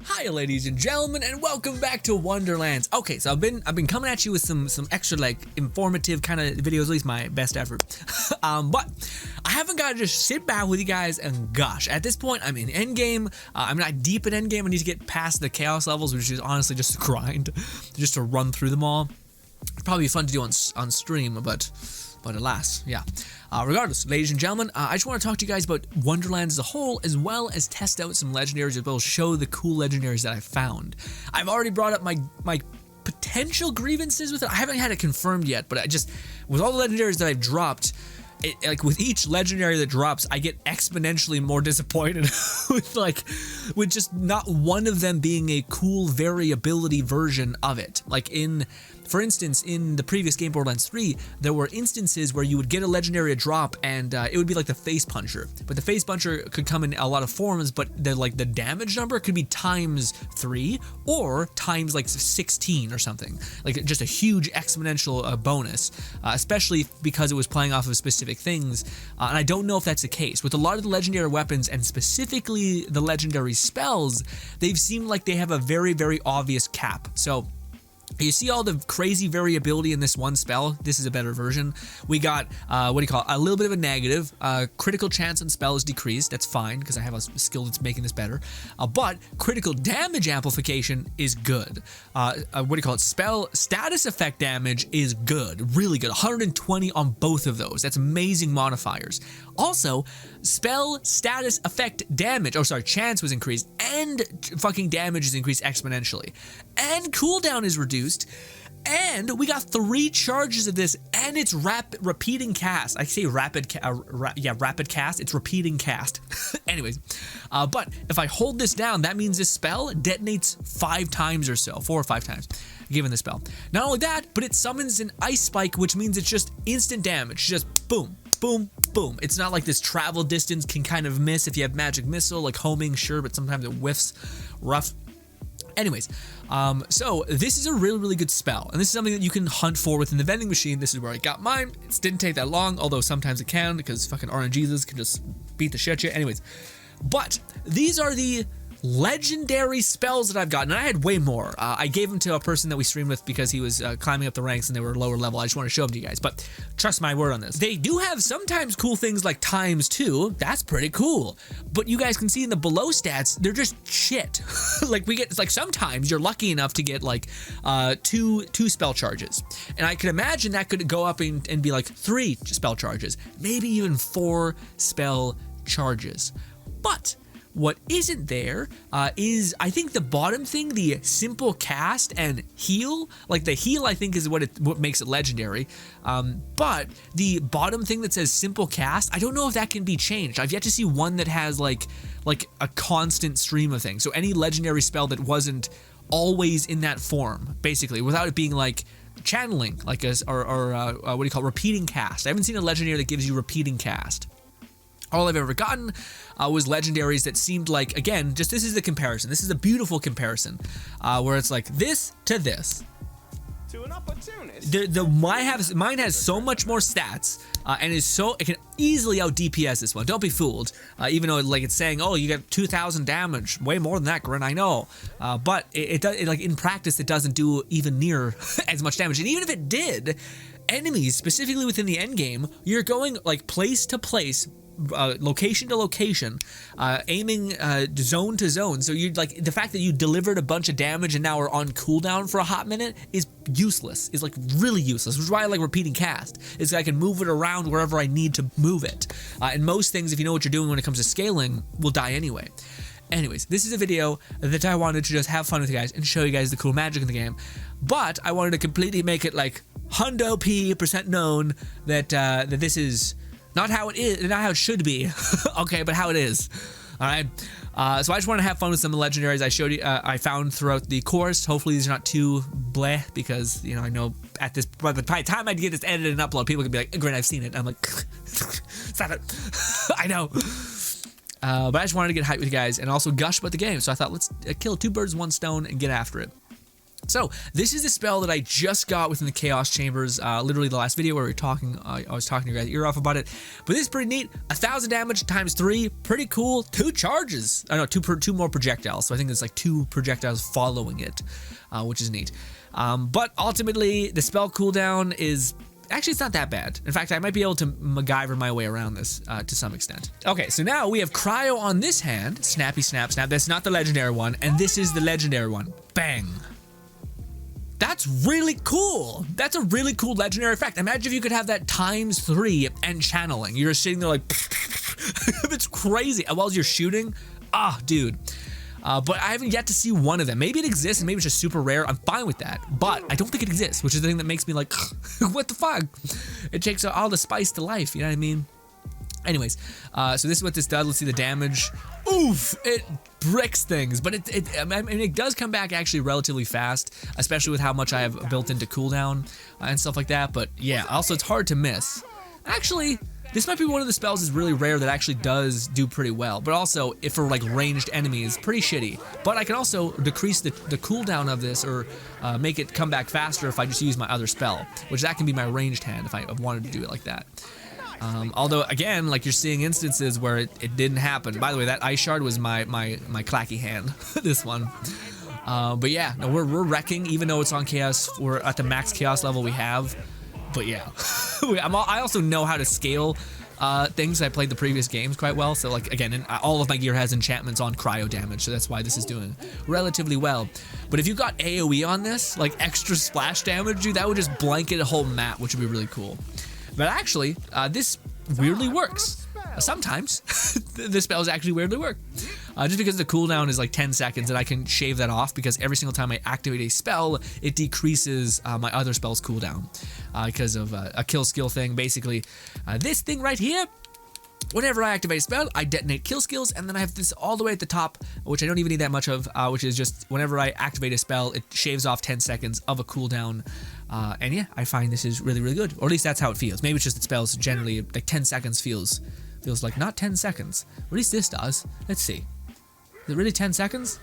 Hi ladies and gentlemen, and welcome back to Wonderlands. Okay, so I've been coming at you with some extra like informative kind of videos, at least my best effort. But I haven't got to just sit back with you guys and gosh, at this point I'm in endgame. I'm not deep in endgame. I need to get past the chaos levels, which is honestly just a grind, just to run through them all. It'd probably be fun to do on stream, but alas, yeah. Regardless, ladies and gentlemen, I just want to talk to you guys about Wonderlands as a whole, as well as test out some legendaries, as well as show the cool legendaries that I found. I've already brought up my potential grievances with it. I haven't had it confirmed yet, but I just, with all the legendaries that I've dropped, like with each legendary that drops, I get exponentially more disappointed with just not one of them being a cool variability version of it. Like for instance, in the previous game, Borderlands 3, there were instances where you would get a legendary drop and it would be like the face puncher. But the face puncher could come in a lot of forms, but the damage number could be times 3 or times like 16 or something. Like just a huge exponential bonus, especially because it was playing off of specific things. And I don't know if that's the case. With a lot of the legendary weapons and specifically the legendary spells, they've seemed like they have a very, very obvious cap. So you see all the crazy variability in this one spell. This is a better version. We got, a little bit of a negative. Critical chance on spell is decreased. That's fine, because I have a skill that's making this better. But critical damage amplification is good. Spell status effect damage is good. Really good. 120 on both of those. That's amazing modifiers. Also, spell status effect damage, chance was increased, and fucking damage is increased exponentially. And cooldown is reduced, and we got 3 charges of this, and it's repeating cast. I say rapid cast, it's repeating cast. Anyways, but if I hold this down, that means this spell detonates 5 times or so, 4 or 5 times, given the spell. Not only that, but it summons an ice spike, which means it's just instant damage, just boom, boom, boom. It's not like this travel distance can kind of miss if you have magic missile, like homing, sure, but sometimes it whiffs, rough. Anyways, so this is a really, really good spell, and this is something that you can hunt for within the vending machine. This is where I got mine. It didn't take that long, although sometimes it can, because fucking RNGs can just beat the shit out of you. Anyways, but these are the legendary spells that I've gotten, and I had way more. I gave them to a person that we streamed with because he was climbing up the ranks and they were lower level. I just want to show them to you guys, but trust my word on this. They do have sometimes cool things like ×2. That's pretty cool, but you guys can see in the below stats, they're just shit. Like it's like sometimes you're lucky enough to get like two spell charges, and I could imagine that could go up and be like 3 spell charges, maybe even 4 spell charges. But what isn't there is, I think, the bottom thing, the simple cast and heal. Like the heal, I think, is what makes it legendary. But the bottom thing that says simple cast, I don't know if that can be changed. I've yet to see one that has like a constant stream of things. So any legendary spell that wasn't always in that form, basically, without it being like channeling, like repeating cast. I haven't seen a legendary that gives you repeating cast. All I've ever gotten was legendaries that seemed like, again, this is the comparison. This is a beautiful comparison, where it's like this to this. To an opportunist. Mine has so much more stats, and it can easily out DPS this one. Don't be fooled. Even though it's saying, oh, you got 2,000 damage, way more than that, GRINN, I know. But it in practice, it doesn't do even near as much damage. And even if it did, enemies, specifically within the end game, you're going like place to place, location to location, aiming zone to zone. So you like the fact that you delivered a bunch of damage and now are on cooldown for a hot minute is useless. Is like really useless, which is why I like repeating cast. Is I can move it around wherever I need to move it. And most things, if you know what you're doing when it comes to scaling, will die anyway. Anyways, this is a video that I wanted to just have fun with you guys and show you guys the cool magic in the game. But I wanted to completely make it like hundo % known that that this is not how it is, not how it should be, okay, but how it is. All right. So I just want to have fun with some of the legendaries I showed you. I found throughout the course. Hopefully these are not too bleh, because I know by the time I get this edited and upload, people can be like, "GRINN, I've seen it." I'm like, stop it. I know. But I just wanted to get hyped with you guys and also gush about the game. So I thought, let's kill 2 birds with 1 stone and get after it. So this is the spell that I just got within the Chaos Chambers, literally the last video where we were talking, I was talking to your guys' ear off about it, but this is pretty neat. 1,000 damage times 3, pretty cool. 2 charges, I don't know, two more projectiles, so I think it's like 2 projectiles following it, which is neat. But ultimately, the spell cooldown is, actually it's not that bad. In fact, I might be able to MacGyver my way around this to some extent. Okay, so now we have Cryo on this hand, Snappy Snap Snap, that's not the legendary one, and this is the legendary one, bang. That's really cool. That's a really cool legendary effect. Imagine if you could have that times 3 and channeling. You're sitting there like, it's crazy. While you're shooting, dude. But I haven't yet to see one of them. Maybe it exists and maybe it's just super rare. I'm fine with that. But I don't think it exists, which is the thing that makes me like, what the fuck? It takes all the spice to life, you know what I mean? Anyways, so this is what this does. Let's see the damage. Oof, it bricks things, but I mean, it does come back actually relatively fast, especially with how much I have built into cooldown and stuff like that. But yeah, also it's hard to miss. Actually, this might be one of the spells that's really rare that actually does do pretty well, but also if for like ranged enemies, pretty shitty. But I can also decrease the cooldown of this or make it come back faster if I just use my other spell, which that can be my ranged hand if I wanted to do it like that. Although again, like you're seeing instances where it didn't happen. By the way, that ice shard was my clacky hand, this one. But yeah, no, we're wrecking, even though it's on chaos. We're at the max chaos level we have. But yeah, I also know how to scale things. I played the previous games quite well. So like again, all of my gear has enchantments on cryo damage. So that's why this is doing relatively well. But if you got AoE on this, like extra splash damage, dude, that would just blanket a whole map, which would be really cool. But actually, this weirdly works. Sometimes the spells actually weirdly work. Just because the cooldown is like 10 seconds and I can shave that off because every single time I activate a spell, it decreases my other spell's cooldown because of a kill skill thing. Basically, this thing right here, whenever I activate a spell, I detonate kill skills, and then I have this all the way at the top, which I don't even need that much of, which is just whenever I activate a spell, it shaves off 10 seconds of a cooldown. And yeah, I find this is really, really good. Or at least that's how it feels. Maybe it's just that spells generally, like 10 seconds feels like not 10 seconds. Or at least this does. Let's see. Is it really 10 seconds?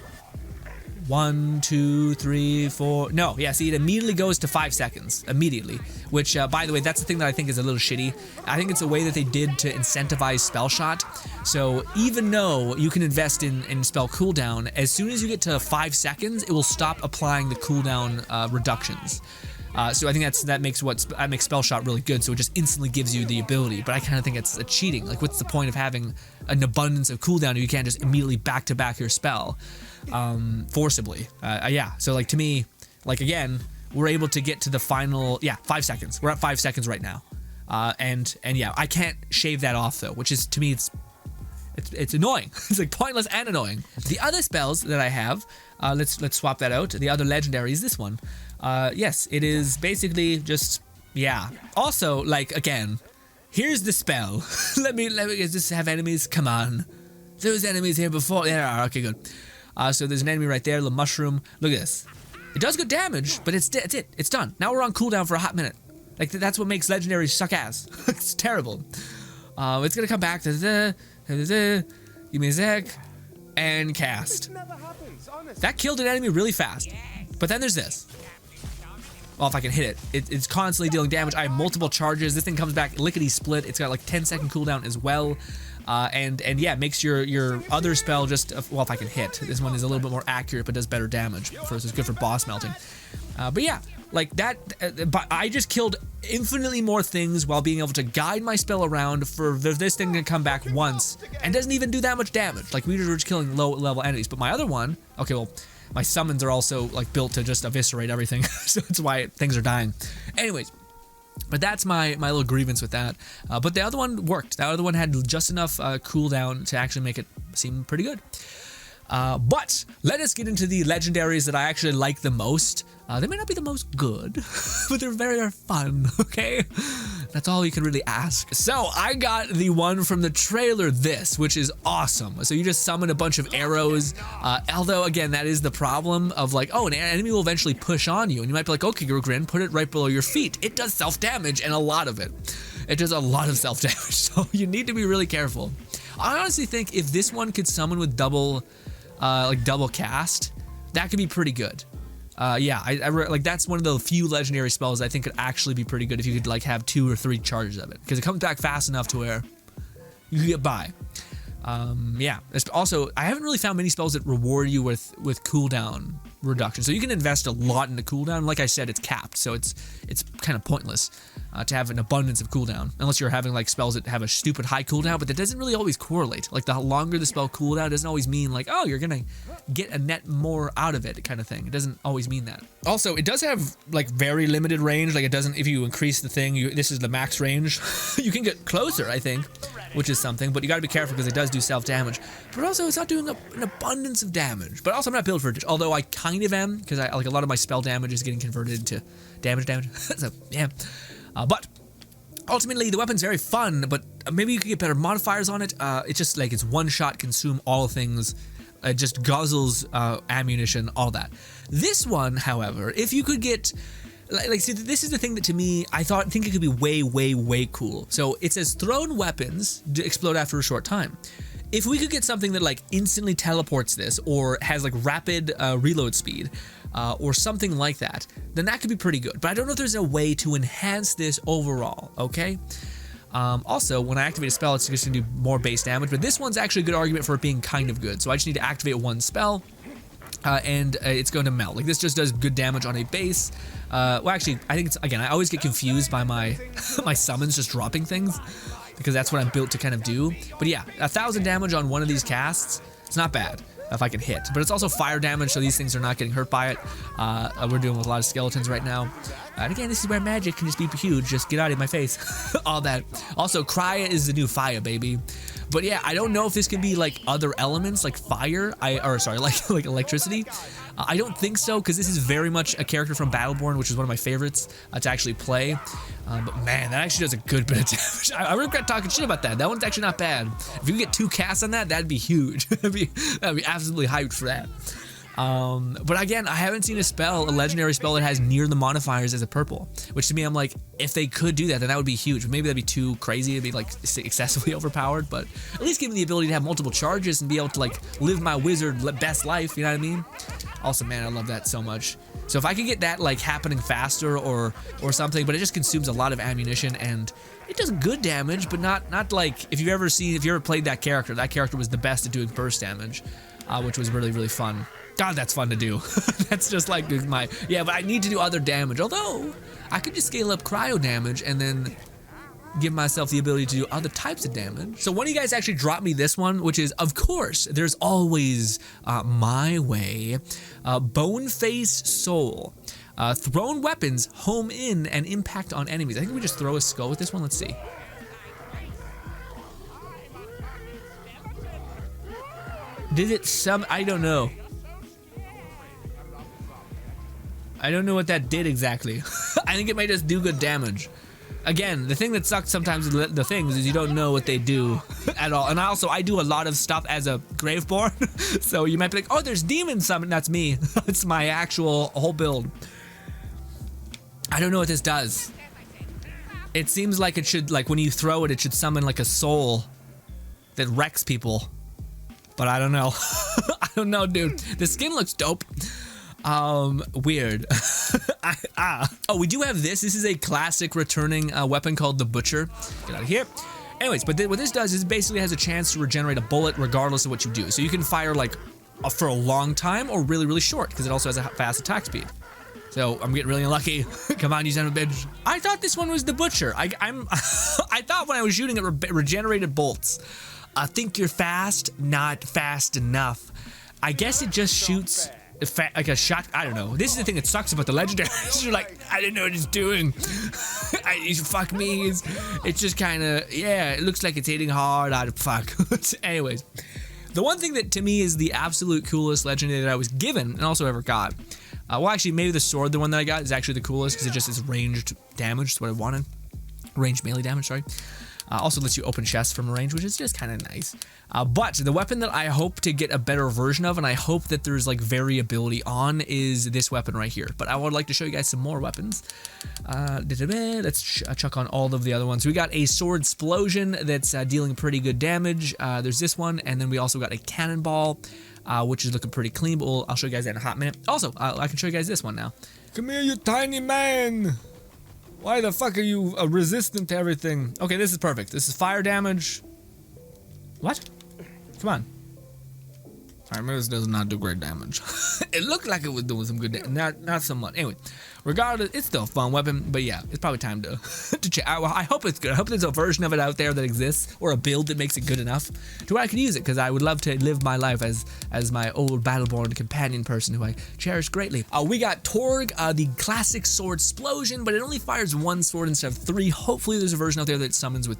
1, 2, 3, 4. No, yeah, see, it immediately goes to 5 seconds. Immediately. Which, by the way, that's the thing that I think is a little shitty. I think it's a way that they did to incentivize spell shot. So even though you can invest in spell cooldown, as soon as you get to 5 seconds, it will stop applying the cooldown reductions. So I think that makes spell shot really good. So it just instantly gives you the ability. But I kind of think it's a cheating. Like, what's the point of having an abundance of cooldown if you can't just immediately back to back your spell forcibly? Yeah. So like to me, like again, we're able to get to the final. Yeah, 5 seconds. We're at 5 seconds right now. And yeah, I can't shave that off though, which is to me it's annoying. It's like pointless and annoying. The other spells that I have, let's swap that out. The other legendary is this one. Yes, it is basically just, yeah. Also, like, again, here's the spell. let me just have enemies. Come on. Those enemies here before. There are. Okay, good. So there's an enemy right there, the mushroom. Look at this. It does good damage, but it's it. It's done. Now we're on cooldown for a hot minute. Like, that's what makes legendaries suck ass. It's terrible. It's gonna come back. Give me a sec. And cast. That killed an enemy really fast. But then there's this. Well, if I can hit it, it's constantly dealing damage. I have multiple charges. This thing comes back lickety split. It's got like 10-second cooldown as well, and yeah, makes your other spell just well, if I can hit. This one is a little bit more accurate, but does better damage. First, it's good for boss melting. But yeah, like that. But I just killed infinitely more things while being able to guide my spell around for this thing to come back once and doesn't even do that much damage. Like we were just killing low-level enemies. But my other one, okay, well. My summons are also like built to just eviscerate everything, so that's why things are dying. Anyways, but that's my little grievance with that. But the other one worked. The other one had just enough cooldown to actually make it seem pretty good. But let us get into the legendaries that I actually like the most. They may not be the most good, but they're very fun, okay? That's all you can really ask. So I got the one from the trailer, which is awesome. So you just summon a bunch of arrows. Although, again, that is the problem of like, oh, an enemy will eventually push on you. And you might be like, okay, GRINN, put it right below your feet. It does self-damage, and a lot of it. It does a lot of self-damage, so you need to be really careful. I honestly think if this one could summon with double cast, that could be pretty good. Yeah, like that's one of the few legendary spells I think could actually be pretty good if you could like have 2 or 3 charges of it, because it comes back fast enough to where you can get by. Yeah. Also, I haven't really found many spells that reward you with cooldown reduction. So you can invest a lot into cooldown. Like I said, it's capped, so it's kind of pointless to have an abundance of cooldown, unless you're having like spells that have a stupid high cooldown, but that doesn't really always correlate. Like the longer the spell cooldown doesn't always mean like, oh, you're gonna get a net more out of it kind of thing. It doesn't always mean that. Also, it does have like very limited range. Like it doesn't, if you increase the thing, this is the max range. You can get closer, I think, which is something, but you gotta be careful because it does do self-damage. But also, it's not doing an abundance of damage. But also, I'm not built for it, although I kind of am, because I like a lot of my spell damage is getting converted into damage. So, yeah. But ultimately, the weapon's very fun, but maybe you could get better modifiers on it. It's just like it's one shot, consume all things. It just guzzles ammunition, all that. This one, however, if you could get... Like, see, this is the thing that to me, I think it could be way, way, way cool. So it says thrown weapons explode after a short time. If we could get something that like instantly teleports this, or has like rapid reload speed, or something like that, then that could be pretty good. But I don't know if there's a way to enhance this overall, okay? Also, when I activate a spell, it's just gonna do more base damage, but this one's actually a good argument for it being kind of good. So I just need to activate one spell, and it's going to melt. Like this just does good damage on a base. Well, actually, I think it's, again, I always get confused by my my summons just dropping things, because that's what I'm built to kind of do. But yeah, 1,000 damage on one of these casts, it's not bad if I can hit. But it's also fire damage, so these things are not getting hurt by it. We're dealing with a lot of skeletons right now. And again, this is where magic can just be huge. Just get out of my face. All that. Also, Cryo is the new fire, baby. But yeah, I don't know if this can be like other elements like fire, like electricity. I don't think so, because this is very much a character from Battleborn, which is one of my favorites to actually play. But man, that actually does a good bit of damage. I regret talking shit about that. That one's actually not bad. If you get 2 casts on that, that'd be huge. that'd be absolutely hyped for that. But again, I haven't seen a legendary spell that has near the modifiers as a purple, which to me, I'm like, if they could do that, then that would be huge. Maybe that'd be too crazy. It'd be like excessively overpowered, but at least give me the ability to have multiple charges and be able to like live my wizard best life. You know what I mean? Also, man, I love that so much. So if I could get that like happening faster or something, but it just consumes a lot of ammunition and it does good damage, but not like if you ever played that character was the best at doing burst damage, which was really, really fun. God, that's fun to do. That's just like but I need to do other damage. Although, I could just scale up cryo damage and then give myself the ability to do other types of damage. So one of you guys actually dropped me this one, which is, of course, there's always my way. Boneface Soul. Thrown weapons home in and impact on enemies. I think we just throw a skull with this one. Let's see. Did it I don't know. I don't know what that did exactly. I think it might just do good damage. Again, the thing that sucks sometimes with the things is you don't know what they do at all. And I do a lot of stuff as a Graveborn. So you might be like, oh, there's demons summon. That's me. It's my actual whole build. I don't know what this does. It seems like it should, like when you throw it, it should summon like a soul that wrecks people. But I don't know. I don't know, dude. The skin looks dope. Weird. Oh, we do have this. This is a classic returning weapon called the Butcher. Get out of here. Anyways, but what this does is it basically has a chance to regenerate a bullet regardless of what you do. So you can fire like for a long time or really, really short because it also has a fast attack speed. So I'm getting really unlucky. Come on, you son of a bitch. I thought this one was the Butcher. I thought when I was shooting it regenerated bolts. Think you're fast, not fast enough. I guess it just shoots like a shot. I don't know. This is the thing that sucks about the Legendaries. You're like, I didn't know what it's doing. Fuck me. It's just kind of, yeah, it looks like it's hitting hard. Fuck. Anyways, the one thing that to me is the absolute coolest Legendary that I was given and also ever got. Well, actually, maybe the sword, the one that I got, is actually the coolest because it just is ranged damage. That's what I wanted. Ranged melee damage, sorry. Also lets you open chests from range, which is just kind of nice. But the weapon that I hope to get a better version of, and I hope that there's like variability on, is this weapon right here. But I would like to show you guys some more weapons. Let's chuck on all of the other ones. We got a sword explosion that's dealing pretty good damage. There's this one, and then we also got a cannonball, which is looking pretty clean, but I'll show you guys that in a hot minute. Also, I can show you guys this one now. Come here, you tiny man! Why the fuck are you resistant to everything? Okay, this is perfect. This is fire damage. What? Come on. Alright, maybe this does not do great damage. It looked like it was doing some good damage. Not so much. Anyway, regardless, it's still a fun weapon, but yeah, it's probably time to check. I hope it's good. I hope there's a version of it out there that exists, or a build that makes it good enough to where I can use it, because I would love to live my life as my old Battleborn companion person who I cherish greatly. We got Torg, the classic sword explosion, but it only fires one sword instead of 3. Hopefully there's a version out there that summons with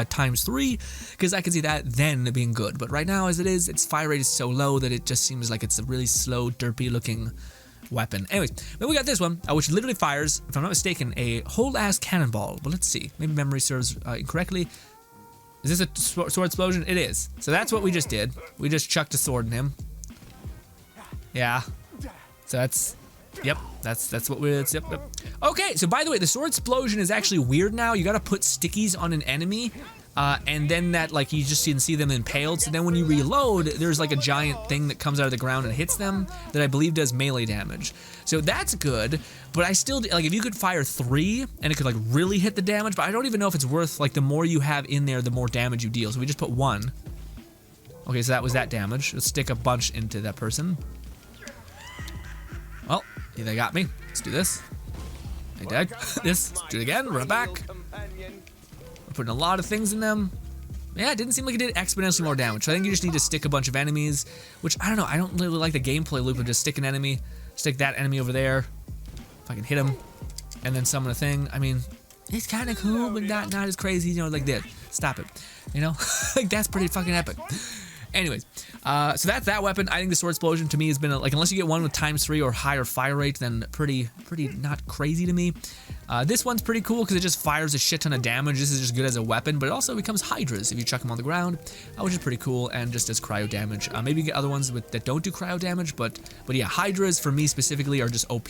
times 3, because I can see that then being good. But right now, as it is, its fire rate is so low that it just seems like it's a really slow, derpy looking weapon. Anyways, then we got this one, which literally fires, if I'm not mistaken, a whole ass cannonball. But let's see, maybe memory serves incorrectly. Is this a sword explosion? It is. So that's what we just did. We just chucked a sword in him. Yeah. So that's, yep, that's what we're, yep. Okay, so by the way, the sword explosion is actually weird now. You gotta put stickies on an enemy, and then that, like, you just can see them impaled. So then when you reload, there's like a giant thing that comes out of the ground and hits them that I believe does melee damage. So that's good, but I still, like, if you could fire 3 and it could like really hit the damage, but I don't even know if it's worth, like, the more you have in there, the more damage you deal. So we just put 1. Okay, so that was that damage. Let's stick a bunch into that person. Well, yeah, they got me. Let's do this. They dead. This. Let's do it again. Run it back. We're putting a lot of things in them. Yeah, it didn't seem like it did exponentially more damage. So I think you just need to stick a bunch of enemies, which I don't know. I don't really like the gameplay loop of just stick an enemy, stick that enemy over there. If I can hit him, and then summon a thing. I mean, it's kind of cool, but not as crazy, you know, like this. Stop it. You know, like that's pretty fucking epic. Anyways, so that's that weapon. I think the sword explosion to me has been like, unless you get one with times 3 or higher fire rate, then pretty not crazy to me. This one's pretty cool because it just fires a shit ton of damage. This is just good as a weapon, but it also becomes hydras if you chuck them on the ground, which is pretty cool, and just does cryo damage. Maybe you get other ones that don't do cryo damage, but yeah, hydras for me specifically are just OP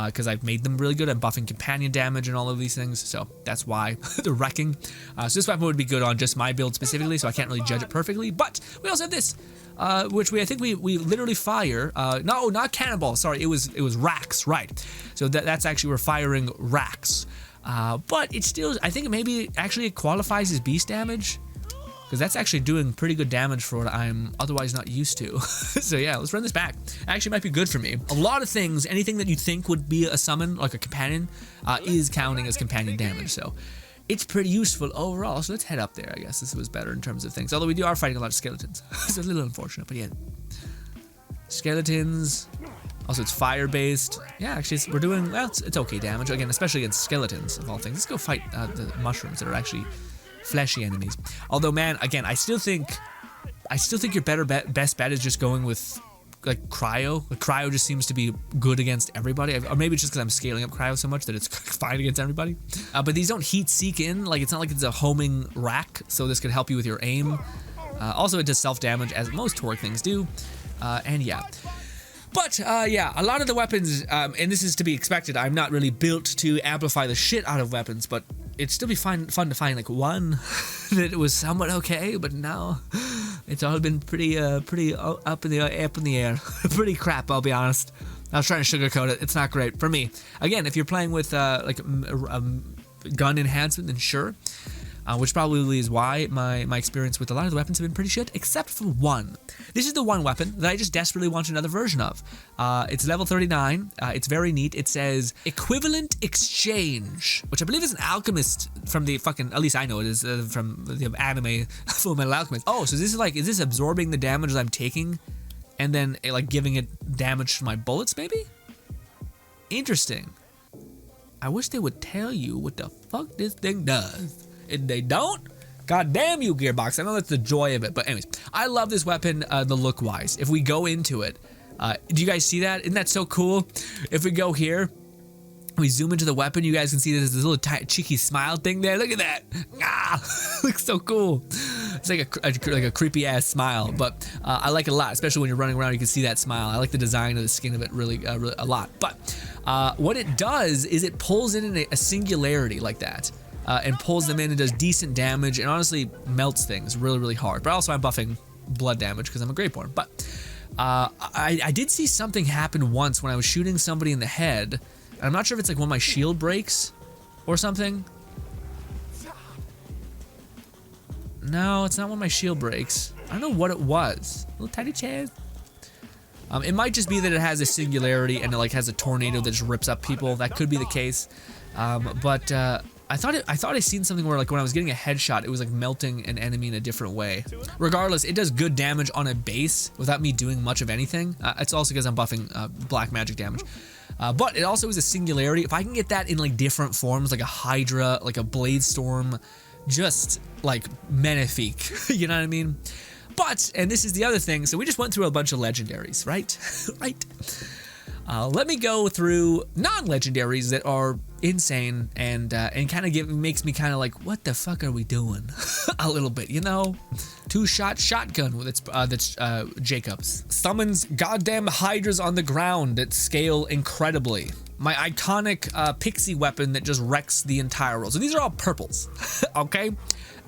because I've made them really good. I'm buffing companion damage and all of these things, so that's why they're wrecking. So this weapon would be good on just my build specifically, so I can't really judge it perfectly. But we also have this, which I think we literally fire. No, not cannonball. Sorry, it was racks, right? So that's actually, we're firing racks. But it's still, I think maybe actually it qualifies as beast damage, because that's actually doing pretty good damage for what I'm otherwise not used to. So yeah, let's run this back. Actually might be good for me. A lot of things, anything that you think would be a summon, like a companion, is counting as companion damage. So it's pretty useful overall. So let's head up there. I guess this was better in terms of things. Although we are fighting a lot of skeletons. It's a little unfortunate, but yeah. Skeletons. Also, it's fire-based. Yeah, actually, we're doing, well, it's okay damage. Again, especially against skeletons, of all things. Let's go fight the mushrooms that are actually fleshy enemies. Although, man, again, I still think your best bet is just going with, like, Cryo. Like, Cryo just seems to be good against everybody. Or maybe it's just because I'm scaling up Cryo so much that it's fine against everybody. But these don't heat seek in. Like, it's not like it's a homing rack, so this could help you with your aim. Also, it does self-damage, as most Torg things do. And yeah. But, yeah, a lot of the weapons, and this is to be expected, I'm not really built to amplify the shit out of weapons, but it'd still be fun to find, like, one that was somewhat okay, but now it's all been pretty up in the air. Pretty crap, I'll be honest. I was trying to sugarcoat it. It's not great for me. Again, if you're playing with, like, gun enhancement, then sure. Which probably is why my experience with a lot of the weapons have been pretty shit, except for one. This is the one weapon that I just desperately want another version of. It's level 39. It's very neat. It says Equivalent Exchange, which I believe is an alchemist from the fucking, at least I know it is from the anime Full Metal Alchemist. Oh, so this is like, is this absorbing the damage that I'm taking and then like giving it damage to my bullets maybe? Interesting. I wish they would tell you what the fuck this thing does. If they don't, god damn you, Gearbox. I know that's the joy of it, but anyways, I love this weapon, the look-wise. If we go into it, do you guys see that? Isn't that so cool? If we go here, we zoom into the weapon, you guys can see there's this little cheeky smile thing there. Look at that. Ah, looks so cool. It's like a creepy ass smile, but I like it a lot, especially when you're running around. You can see that smile. I like the design of the skin of it really a lot. But what it does is it pulls in a singularity like that, and pulls them in and does decent damage, and honestly melts things really hard. But also I'm buffing blood damage because I'm a Greyborn. But I did see something happen once when I was shooting somebody in the head. I'm not sure if it's like when my shield breaks or something. No, it's not when my shield breaks. I don't know what it was. Little tiny chest. It might just be that it has a singularity and it like has a tornado that just rips up people. That could be the case. But I thought I seen something where like when I was getting a headshot, it was like melting an enemy in a different way. Regardless, it does good damage on a base without me doing much of anything. It's also because I'm buffing black magic damage. But it also is a singularity. If I can get that in like different forms, like a Hydra, like a Blade Storm, just like Menefik, you know what I mean? But, and this is the other thing, so we just went through a bunch of legendaries, right? Right. Let me go through non-legendaries that are insane and kind of makes me kind of like, what the fuck are we doing? A little bit, you know? 2-shot shotgun with that's Jacob's. Summons goddamn hydras on the ground that scale incredibly. My iconic pixie weapon that just wrecks the entire world. So these are all purples, okay?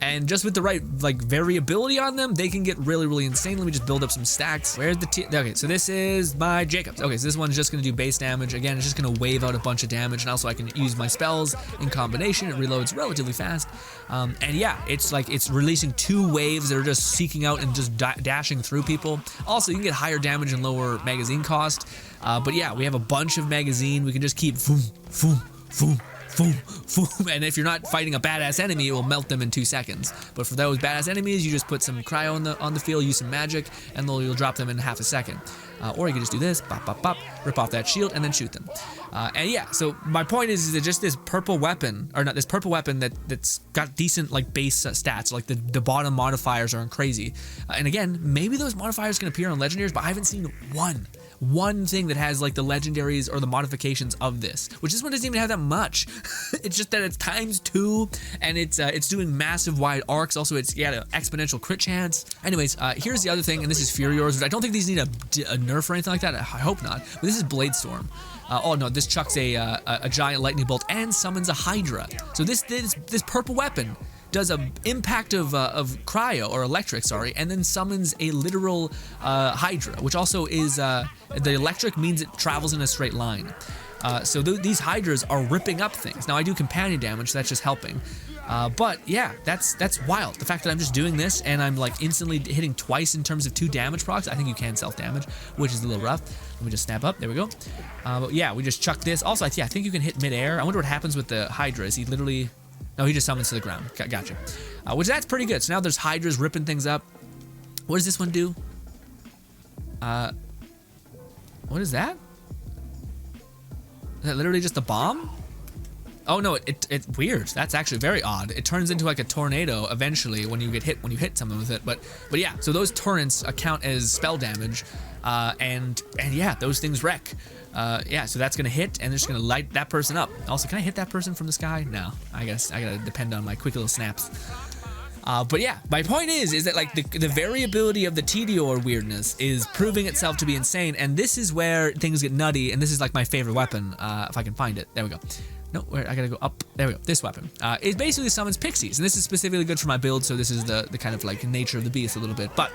And just with the right like variability on them, they can get really insane. Let me just build up some stacks. Where's the okay, so this is my Jacobs. Okay, so this one's just gonna do base damage. Again, it's just gonna wave out a bunch of damage, and also I can use my spells in combination. It reloads relatively fast. And yeah, it's like it's releasing 2 waves that are just seeking out and just dashing through people. Also, you can get higher damage and lower magazine cost. But yeah, we have a bunch of magazine. We can just keep boom, boom, boom, boom, boom, and if you're not fighting a badass enemy, it will melt them in 2 seconds. But for those badass enemies, you just put some cryo on the field, use some magic, and you'll drop them in half a second. Or you can just do this, pop, pop, pop, rip off that shield, and then shoot them. And yeah, so my point is that just this purple weapon, or not this purple weapon that's got decent like base stats, like the bottom modifiers aren't crazy. And again, maybe those modifiers can appear on legendaries, but I haven't seen one thing that has like the legendaries or the modifications of this, which this one doesn't even have that much. It's just that it's ×2 and it's doing massive wide arcs. Also, it's an exponential crit chance. Anyways, here's the other thing, and this is Furiors, which I don't think these need a nerf or anything like that. I hope not. But this is Blade Storm. Oh no, this chucks a giant lightning bolt and summons a Hydra. So this purple weapon does an impact of cryo or electric, sorry, and then summons a literal Hydra, which also is the electric means it travels in a straight line. So these Hydras are ripping up things. Now I do companion damage, so that's just helping. But yeah, that's wild. The fact that I'm just doing this and I'm like instantly hitting twice in terms of 2 damage procs. I think you can self-damage, which is a little rough. Let me just snap up. There we go. But yeah, we just chuck this. Also, I think you can hit mid-air. I wonder what happens with the Hydra. Is he literally... No, he just summons to the ground. Gotcha. Which that's pretty good. So now there's Hydras ripping things up. What does this one do? What is that? Is that literally just a bomb? Oh no, it's weird. That's actually very odd. It turns into like a tornado eventually when you hit something with it. But yeah, so those torrents account as spell damage, and yeah, those things wreck. Yeah, so that's gonna hit and it's gonna light that person up. Also, can I hit that person from the sky? No, I guess I gotta depend on my quick little snaps. But yeah, my point is that like the variability of the Tediore weirdness is proving itself to be insane, and this is where things get nutty, and this is like my favorite weapon, if I can find it. There we go. No, where I gotta go up. There we go. This weapon. It basically summons pixies, and this is specifically good for my build, so this is the kind of like nature of the beast a little bit. But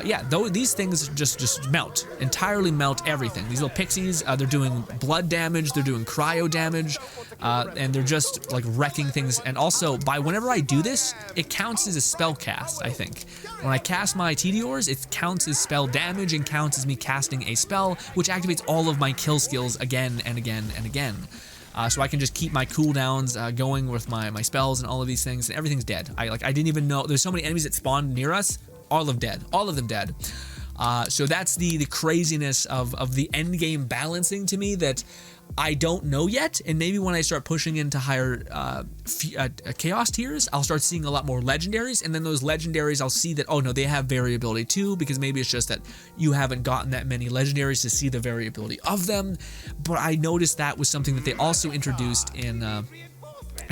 yeah, though these things just melt, entirely melt everything. These little pixies, they're doing blood damage, they're doing cryo damage, and they're just like wrecking things. And also, whenever I do this, it counts as a spell cast, I think. When I cast my Tediores, it counts as spell damage and counts as me casting a spell, which activates all of my kill skills again and again and again. So I can just keep my cooldowns going with my spells and all of these things, and everything's dead. I didn't even know there's so many enemies that spawned near us. All of them dead. So that's the craziness of the end game balancing to me that I don't know yet, and maybe when I start pushing into higher chaos tiers, I'll start seeing a lot more legendaries, and then those legendaries I'll see that, oh no, they have variability too, because maybe it's just that you haven't gotten that many legendaries to see the variability of them. But I noticed that was something that they also introduced in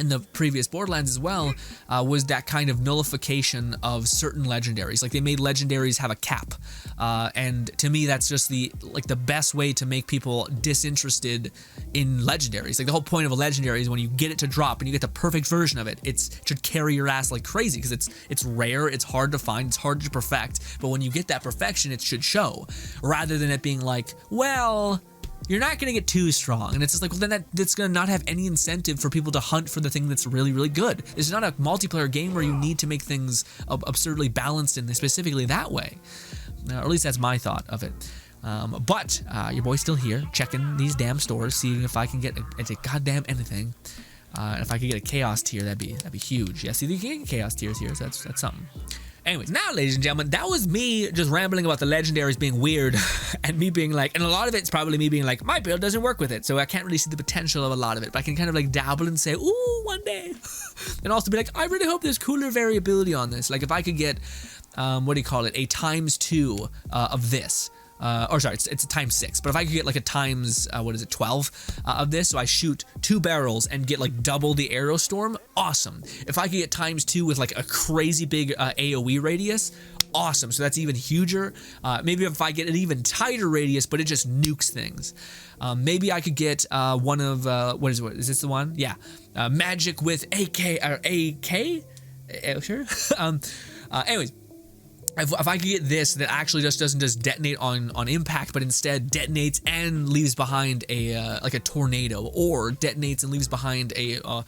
the previous Borderlands as well, was that kind of nullification of certain legendaries. Like they made legendaries have a cap, and to me that's just the best way to make people disinterested in legendaries. Like the whole point of a legendary is when you get it to drop and you get the perfect version of it, it should carry your ass like crazy, because it's rare, it's hard to find, it's hard to perfect, but when you get that perfection it should show, rather than it being like, well, you're not going to get too strong. And it's just like, well, then that's going to not have any incentive for people to hunt for the thing that's really, really good. It's not a multiplayer game where you need to make things absurdly balanced and specifically that way. Or at least that's my thought of it. But your boy's still here, checking these damn stores, seeing if I can get a goddamn anything. If I could get a chaos tier, that'd be huge. Yeah, see, you can get chaos tiers here, so that's something. Anyways, now, ladies and gentlemen, that was me just rambling about the legendaries being weird and me being like, and a lot of it's probably me being like, my build doesn't work with it, so I can't really see the potential of a lot of it, but I can kind of like dabble and say, ooh, one day. And also be like, I really hope there's cooler variability on this. Like if I could get, what do you call it, a ×2 of this. Or sorry, it's a ×6, but if I could get like a times, 12 of this, so I shoot 2 barrels and get like double the arrow storm, awesome. If I could get ×2 with like a crazy big AoE radius, awesome. So that's even huger. Maybe if I get an even tighter radius, but it just nukes things. Maybe I could get one of, is this the one? Yeah. Magic with AK, or AK? Sure. Anyways. If I could get this that actually just doesn't just detonate on impact, but instead detonates and leaves behind a like a tornado, or detonates and leaves behind a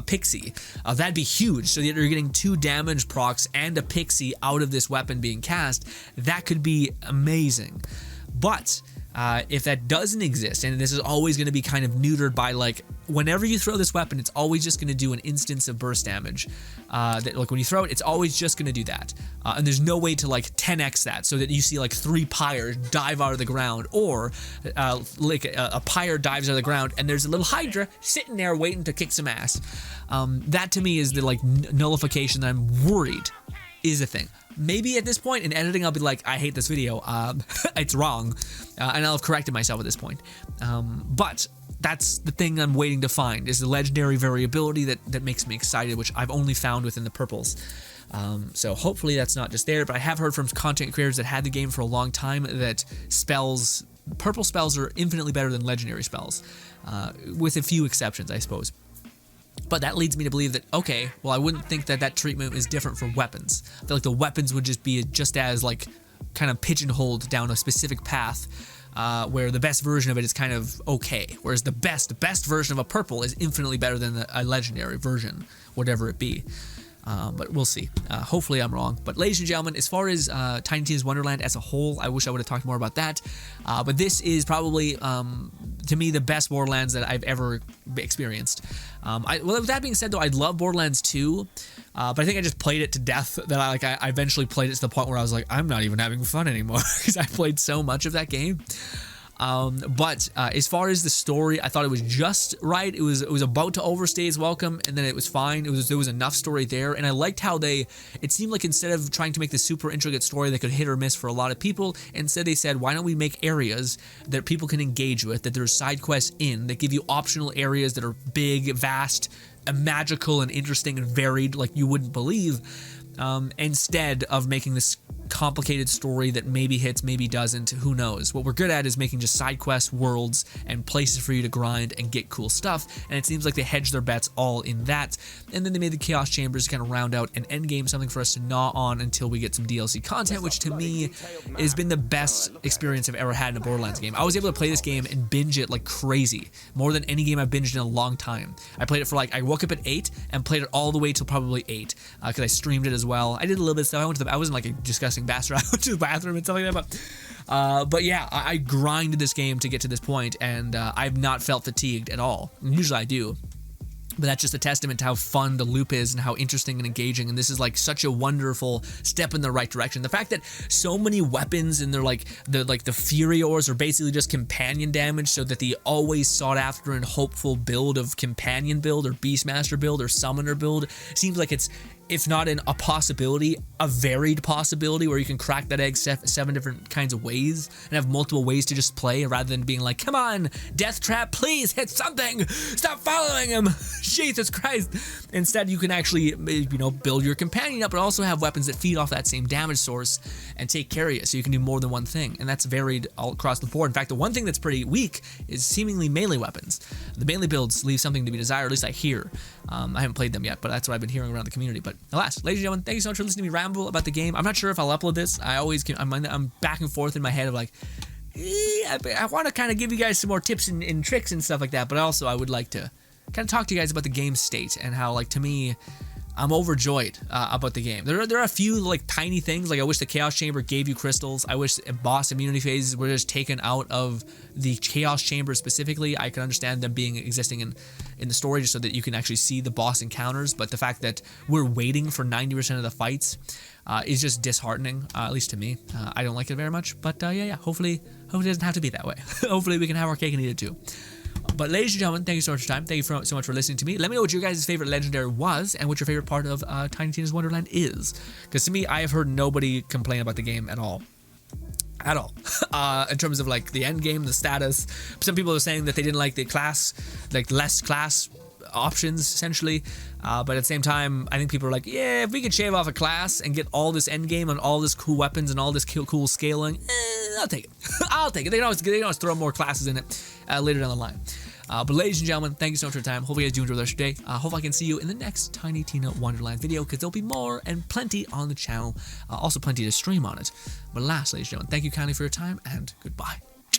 pixie, that'd be huge. So you're getting 2 damage procs and a pixie out of this weapon being cast. That could be amazing. But if that doesn't exist, and this is always going to be kind of neutered by like, whenever you throw this weapon, it's always just going to do an instance of burst damage. That like when you throw it, it's always just going to do that. And there's no way to like 10x that, so that you see like 3 pyres dive out of the ground, or like a pyre dives out of the ground and there's a little hydra sitting there waiting to kick some ass. That to me is the like nullification that I'm worried is a thing. Maybe at this point in editing, I'll be like, I hate this video. It's wrong. And I'll have corrected myself at this point. But that's the thing I'm waiting to find, is the legendary variability that makes me excited, which I've only found within the purples. So hopefully that's not just there, but I have heard from content creators that had the game for a long time that purple spells are infinitely better than legendary spells, with a few exceptions, I suppose. But that leads me to believe that, okay, well, I wouldn't think that treatment is different for weapons. I feel like the weapons would just be just as, like, kind of pigeonholed down a specific path, where the best version of it is kind of okay, whereas the best version of a purple is infinitely better than a legendary version, whatever it be. But we'll see. Hopefully I'm wrong. But ladies and gentlemen, as far as Tiny Tina's Wonderland as a whole, I wish I would have talked more about that. But this is probably, to me, the best Borderlands that I've ever experienced. Well, with that being said, though, I love Borderlands 2, but I think I just played it to death. That I eventually played it to the point where I was like, I'm not even having fun anymore, because I played so much of that game. But as far as the story, I thought it was just right. It was about to overstay its welcome, and then it was fine. There was enough story there, and I liked how it seemed like instead of trying to make this super intricate story that could hit or miss for a lot of people, instead they said, why don't we make areas that people can engage with, that there's side quests in, that give you optional areas that are big, vast, and magical, and interesting, and varied like you wouldn't believe, instead of making this complicated story that maybe hits, maybe doesn't, who knows. What we're good at is making just side quests, worlds, and places for you to grind and get cool stuff, and it seems like they hedged their bets all in that. And then they made the Chaos Chambers to kind of round out an endgame, something for us to gnaw on until we get some DLC content, which to me has been the best experience I've ever had in a Borderlands game. I was able to play this game and binge it like crazy, more than any game I've binged in a long time. I played it for I woke up at 8 and played it all the way till probably 8, because I streamed it as well. I did a little bit of stuff. I wasn't like a disgusting bastard. I went to the bathroom and stuff like that, but yeah, I grinded this game to get to this point, and I've not felt fatigued at all. Usually I do. But that's just a testament to how fun the loop is and how interesting and engaging. And this is like such a wonderful step in the right direction. The fact that so many weapons and they're like the Furiors are basically just companion damage, so that the always sought after and hopeful build of companion build or Beastmaster build or Summoner build seems like it's, if not a possibility, a varied possibility where you can crack that egg 7 different kinds of ways and have multiple ways to just play, rather than being like, come on, Death Trap, please hit something, stop following him, Jesus Christ. Instead, you can actually, you know, build your companion up, but also have weapons that feed off that same damage source and take care of you, so you can do more than one thing, and that's varied all across the board. In fact, the one thing that's pretty weak is seemingly melee weapons. The melee builds leave something to be desired, at least I hear. I haven't played them yet, but that's what I've been hearing around the community. But alas, ladies and gentlemen, thank you so much for listening to me ramble about the game. I'm not sure if I'll upload this. I'm back and forth in my head of like, I want to kind of give you guys some more tips and tricks and stuff like that, but also I would like to kind of talk to you guys about the game state and how, like, to me, I'm overjoyed about the game. There are a few like tiny things, like I wish the Chaos Chamber gave you crystals. I wish boss immunity phases were just taken out of the Chaos Chamber specifically. I can understand them existing in the story just so that you can actually see the boss encounters, but the fact that we're waiting for 90% of the fights is just disheartening, at least to me. I don't like it very much, but yeah, hopefully it doesn't have to be that way. Hopefully we can have our cake and eat it too. But ladies and gentlemen, thank you so much for your time. Thank you so much for listening to me. Let me know what your guys' favorite legendary was and what your favorite part of Tiny Tina's Wonderland is. Because to me, I have heard nobody complain about the game at all. At all. In terms of like the end game, the status. Some people are saying that they didn't like the class, like less class options essentially. But at the same time, I think people are like, yeah, if we could shave off a class and get all this end game and all this cool weapons and all this cool scaling, I'll take it. I'll take it. They can always throw more classes in it later down the line. But ladies and gentlemen, thank you so much for your time. Hope you guys do enjoy the rest of your day. Hope I can see you in the next Tiny Tina Wonderland video, because there'll be more and plenty on the channel. Also plenty to stream on it. But last, ladies and gentlemen, thank you kindly for your time, and goodbye.